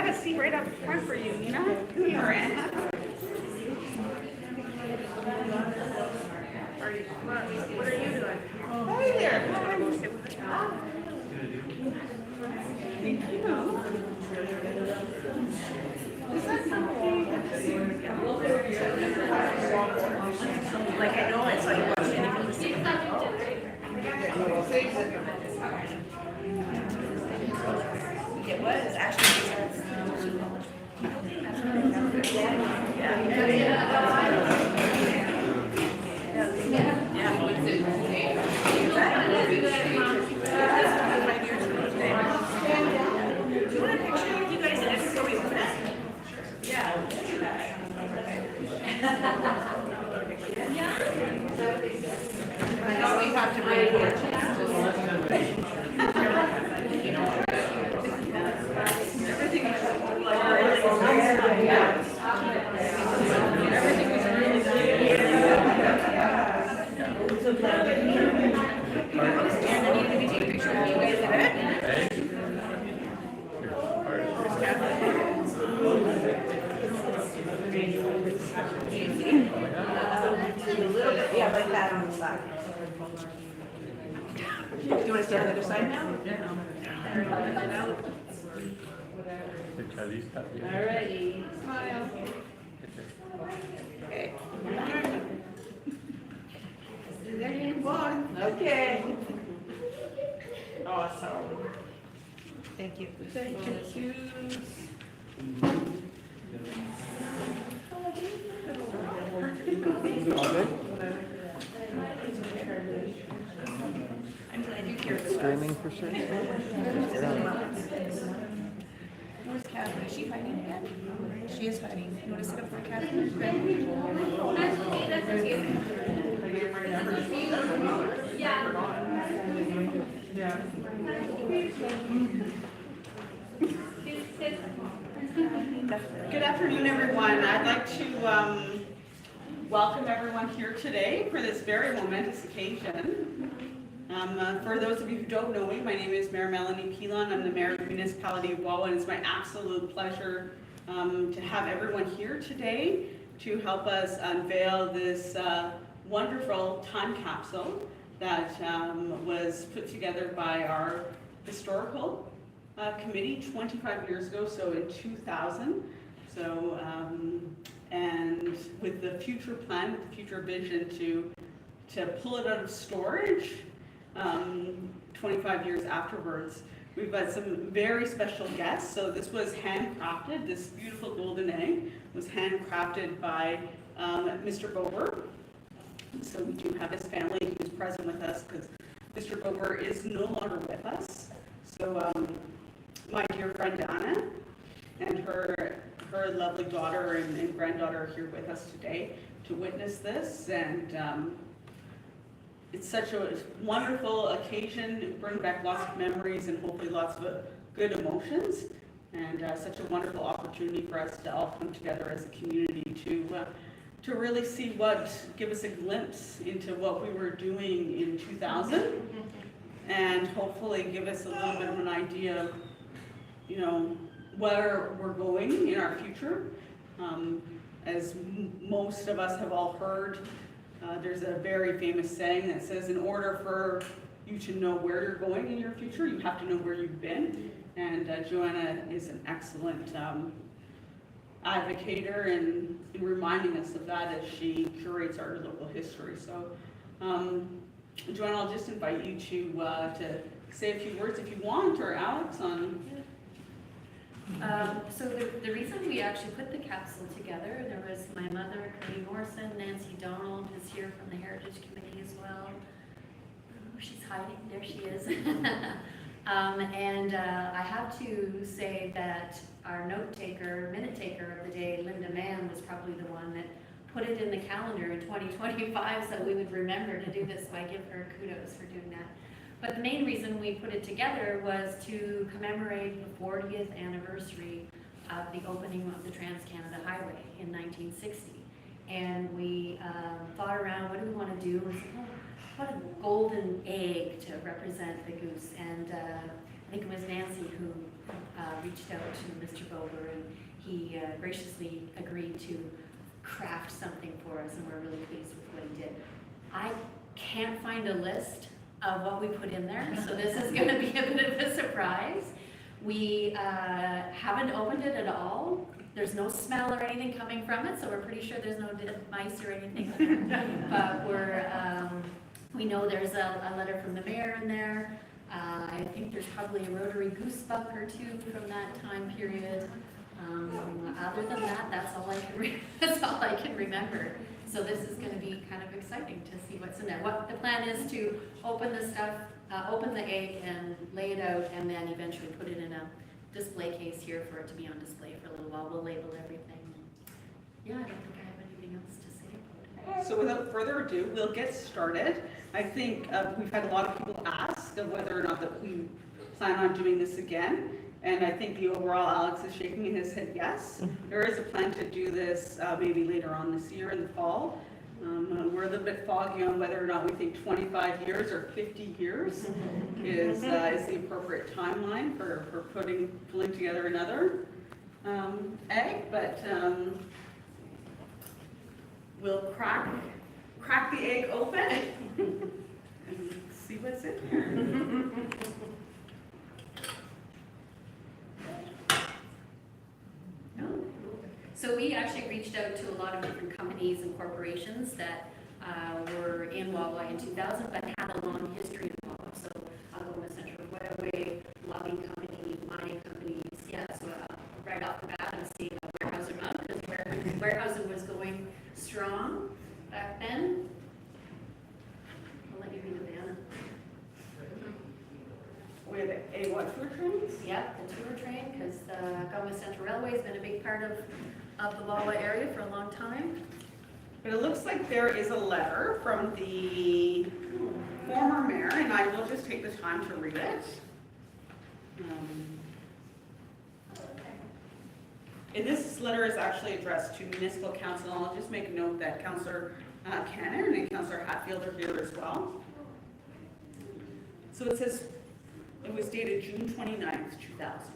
got a seat right up front for you, Nina. Come here, Ann. What are you doing? Hi there. Thank you. Is that something? Like I know it's like it was actually. Yeah, like that on the side. Do you want to start on the other side now? Yeah. All righty. Smile. Okay. There you go. Okay. Awesome. Thank you. Thank you. Streaming for sure. Where's Catherine? Is she fighting again? She is fighting. You want to sit up for Catherine? Yeah. Good afternoon, everyone. I'd like to welcome everyone here today for this very momentous occasion. For those of you who don't know me, my name is Mayor Melanie Pilon. I'm the Mayor of the Municipality of Wawa, and it's my absolute pleasure to have everyone here today to help us unveil this wonderful time capsule that was put together by our historical committee 25 years ago, so in 2000. So, and with the future plan, with the future vision to pull it out of storage 25 years afterwards. We've got some very special guests. So this was handcrafted. This beautiful golden egg was handcrafted by Mr. Bober. So we do have his family who's present with us because Mr. Bober is no longer with us. So my dear friend Anna and her lovely daughter and granddaughter are here with us today to witness this. And it's such a wonderful occasion, bring back lots of memories and hopefully lots of good emotions, and such a wonderful opportunity for us to all come together as a community to really see give us a glimpse into what we were doing in 2000, and hopefully give us a little bit of an idea of, you know, where we're going in our future. As most of us have all heard, there's a very famous saying that says, in order for you to know where you're going in your future, you have to know where you've been. And Joanna is an excellent advocator in reminding us of that as she curates our local history. So, Joanna, I'll just invite you to say a few words if you want, or Alex on. So the reason we actually put the capsule together, there was my mother, Cody Morrison, Nancy Donald is here from the Heritage Committee as well. Oh, she's hiding, there she is. And I have to say that our minute taker of the day, Linda Mann, was probably the one that put it in the calendar in 2025 so we would remember to do this, so I give her kudos for doing that. But the main reason we put it together was to commemorate the 40th anniversary of the opening of the Trans-Canada Highway in 1960. And we thought around, what do we want to do? We said, oh, what a golden egg to represent the goose. And I think it was Nancy who reached out to Mr. Bober, and he graciously agreed to craft something for us, and we're really pleased with what he did. I can't find a list of what we put in there, so this is going to be a bit of a surprise. We haven't opened it at all. There's no smell or anything coming from it, so we're pretty sure there's no dead mice or anything in there. But we know there's a letter from the mayor in there. I think there's probably a rotary goosebump or two from that time period. Other than that, that's all I can remember. So this is going to be kind of exciting to see what's in there. What the plan is to open the stuff, open the egg and lay it out, and then eventually put it in a display case here for it to be on display for a little while. We'll label everything. Yeah, I don't think I have anything else to say about it. So without further ado, we'll get started. I think we've had a lot of people ask of whether or not that we plan on doing this again. And I think the overall, Alex is shaking his head yes. There is a plan to do this maybe later on this year in the fall. We're a little bit foggy on whether or not we think 25 years or 50 years is the appropriate timeline for pulling together another egg, but we'll crack the egg open and see what's in here. So we actually reached out to a lot of different companies and corporations that were in Wawa in 2000, but had a long history in Wawa. So Algoma Central Railway, logging company, mining companies. Yeah, so right off the bat, I'm seeing a Weyerhaeuser up because Weyerhaeuser was going strong back then. I'll let you read the banner. We have a what, tour trains? Yep, the tour train, because the Algoma Central Railway has been a big part of the Wawa area for a long time. But it looks like there is a letter from the former mayor, and I will just take the time to read it. And this letter is actually addressed to Municipal Council, and I'll just make a note that Councillor Cannon and Councillor Hatfield are here as well. So it says, it was dated June 29th, 2000.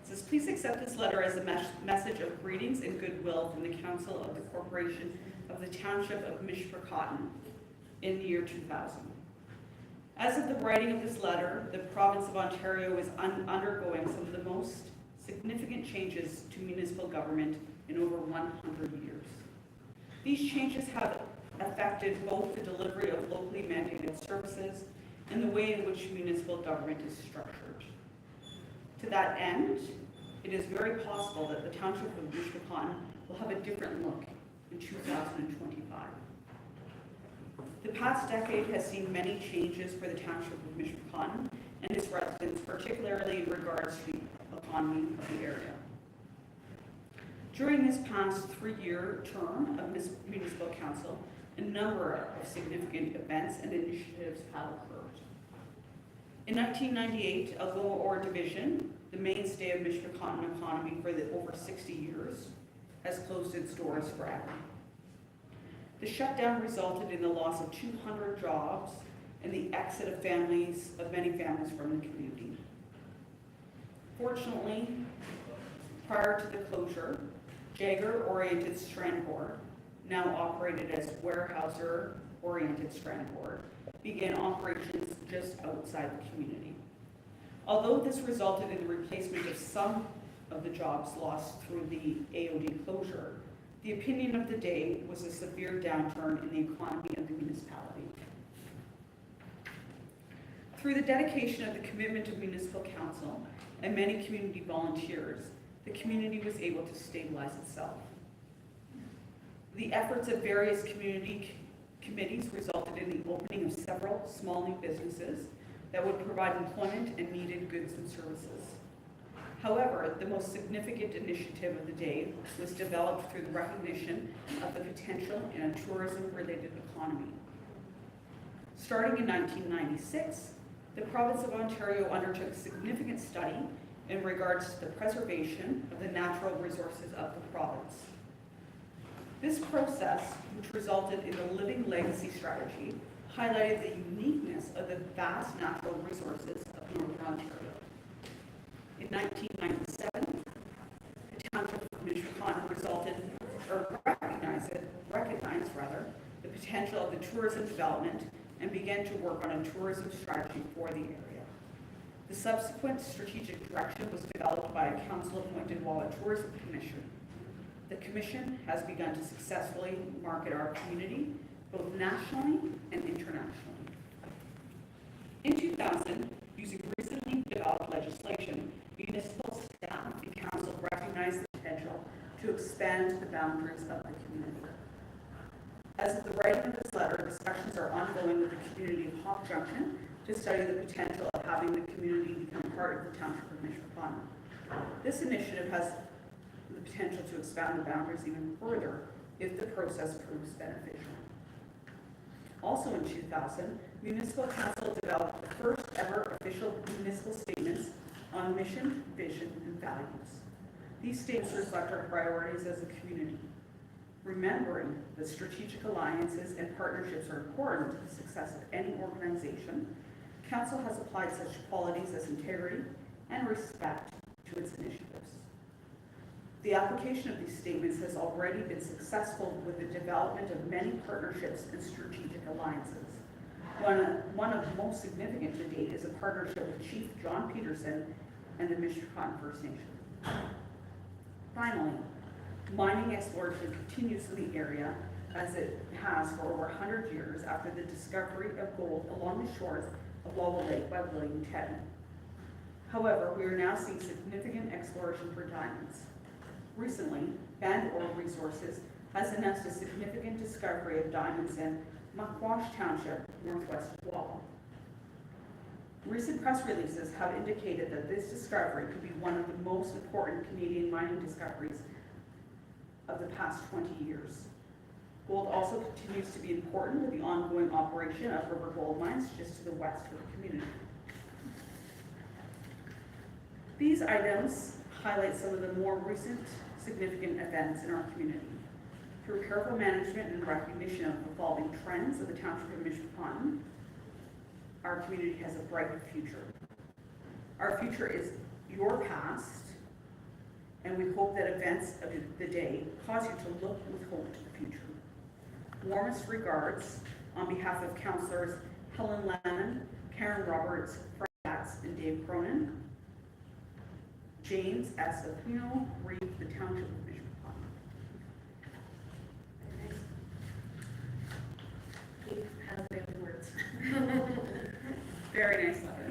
It says, please accept this letter as a message of greetings and goodwill from the Council of the Corporation of the Township of Mishpircotton in the year 2000. As of the writing of this letter, the province of Ontario is undergoing some of the most significant changes to municipal government in over 100 years. These changes have affected both the delivery of locally mandated services and the way in which municipal government is structured. To that end, it is very possible that the Township of Mishpircotton will have a different look in 2025. The past decade has seen many changes for the Township of Mishpircotton and its residents, particularly in regards to the economy of the area. During this past 3-year term of Municipal Council, a number of significant events and initiatives have occurred. In 1998, Algoma Ore Division, the mainstay of Mishpircotton economy for over 60 years, has closed its doors forever. The shutdown resulted in the loss of 200 jobs and the exit of many families from the community. Fortunately, prior to the closure, Jagger-oriented strand board, now operated as Weyerhaeuser-oriented strand board, began operations just outside the community. Although this resulted in the replacement of some of the jobs lost through the AOD closure, the opinion of the day was a severe downturn in the economy of the municipality. Through the dedication of the commitment of Municipal Council and many community volunteers, the community was able to stabilize itself. The efforts of various community committees resulted in the opening of several small new businesses that would provide employment and needed goods and services. However, the most significant initiative of the day was developed through the recognition of the potential in a tourism-related economy. Starting in 1996, the province of Ontario undertook a significant study in regards to the preservation of the natural resources of the province. This process, which resulted in the Living Legacy strategy, highlighted the uniqueness of the vast natural resources of Northern Ontario. In 1999, potential of the tourism development and began to work on a tourism strategy for the area. The subsequent strategic direction was developed by a council-appointed Walla Tourism Commission. The commission has begun to successfully market our community, both nationally and internationally. In 2000, using recently developed legislation, municipal staff and council recognized the potential to expand the boundaries of the community. As of the writing of this letter, discussions are ongoing with the community of Hawk Junction to study the potential of having the community become part of the township of Mishpachana. This initiative has the potential to expand the boundaries even further if the process proves beneficial. Also in 2000, Municipal Council developed the first ever official municipal statements on mission, vision, and values. These statements reflect our priorities as a community. Remembering that strategic alliances and partnerships are important to the success of any organization, Council has applied such qualities as integrity and respect to its initiatives. The application of these statements has already been successful with the development of many partnerships and strategic alliances. One of the most significant to date is a partnership with Chief John Peterson and the Mishpachana First Nation. Finally, mining exploration continues in the area as it has for over 100 years after the discovery of gold along the shores of Walla Lake by William Tedman. However, we are now seeing significant exploration for diamonds. Recently, Band Ore Resources has announced a significant discovery of diamonds in Muckwash Township, northwest of Walla. Recent press releases have indicated that this discovery could be one of the most important Canadian mining discoveries of the past 20 years. Gold also continues to be important with the ongoing operation of River Gold Mines just to the west of the community. These items highlight some of the more recent significant events in our community. Through careful management and recognition of evolving trends of the township of Mishpachana, our community has a bright future. Our future is your past, and we hope that events of the day cause you to look with hope to the future. Warmest regards on behalf of Councillors Helen Lannon, Karen Roberts, Frank Batts, and Dave Cronin. James S. Aquino, Reeve, the Township of Mishpachana. He has good words. Very nice letter.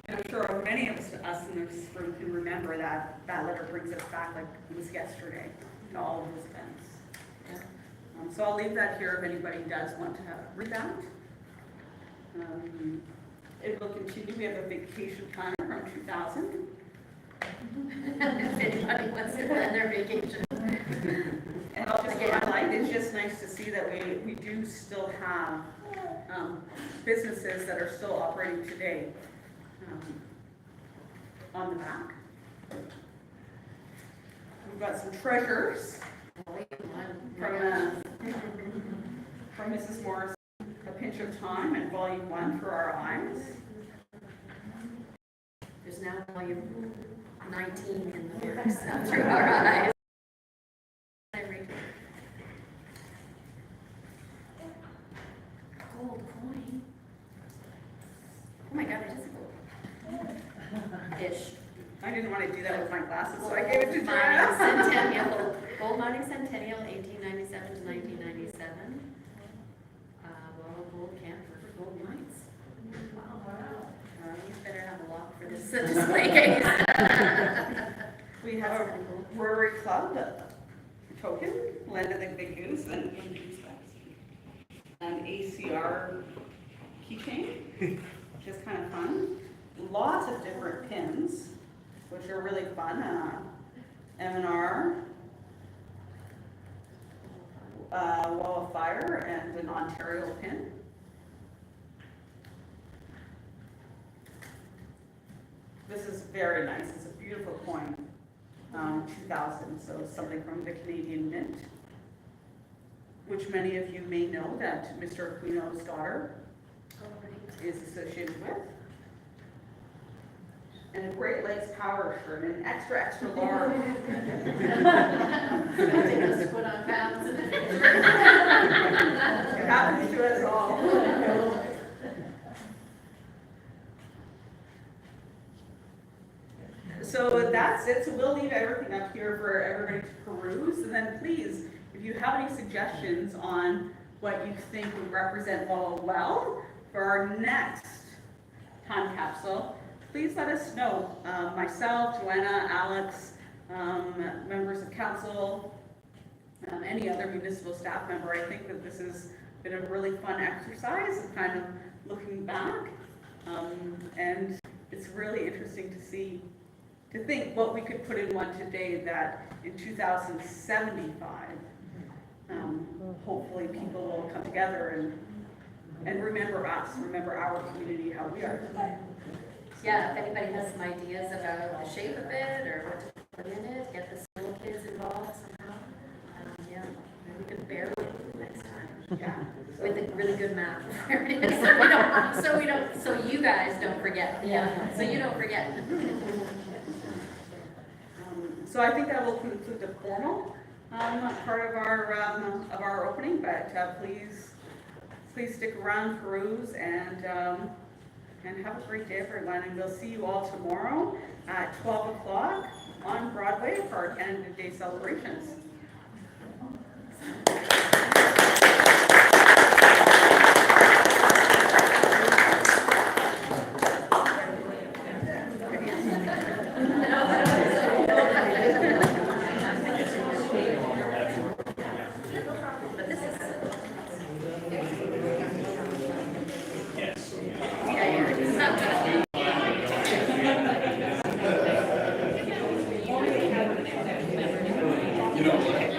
And I'm sure many of us in this room can remember that letter brings us back like it was yesterday to all of those events. Yeah. So I'll leave that here if anybody does want to read that. It will continue. We have a vacation planner from 2000. If anybody wants to plan their vacation. And I'll just highlight, it's just nice to see that we do still have businesses that are still operating today on the back. We've got some treasures from Mrs. Morris, A Pinch of Time and Volume 1 for our eyes. There's now volume 19 in the books through our eyes. Gold coin. Oh my God, it is gold. Ish. I didn't want to do that with my glasses, so I gave it to Mining Joanna. Centennial, Gold Mining Centennial, 1897 to 1997. Well, gold camp for gold mines. Wow. You better have a lock for this display case. We have a Rotary Club token, Land of the Big Goose, and an ACR keychain, which is kind of fun. Lots of different pins, which are really fun. M&R, Wall of Fire, and an Ontario pin. This is very nice. It's a beautiful coin, 2000, so it's something from the Canadian Mint, which many of you may know that Mr. Aquino's daughter is associated with. and a Great Lakes Power shirt, an extra large. Take us put on pounds. It happens to us all. So that's it. So we'll leave everything up here for everybody to peruse. And then please, if you have any suggestions on what you think would represent Walla well for our next time capsule, please let us know. Myself, Joanna, Alex, members of council, any other municipal staff member. I think that this has been a really fun exercise of kind of looking back. And it's really interesting to think what we could put in one today that in 2075, hopefully people will come together and remember us, remember our community, how we are. Yeah, if anybody has some ideas about the shape of it or what to put in it, get the school kids involved somehow. Yeah, maybe we could bury it next time. Yeah. With a really good map of where it is, so you guys don't forget. Yeah. So you don't forget. So I think that will conclude the formal part of our opening, but please stick around, peruse, and have a great day, everyone. And we'll see you all tomorrow at 12 o'clock on Broadway for our Canada Day celebrations. You know,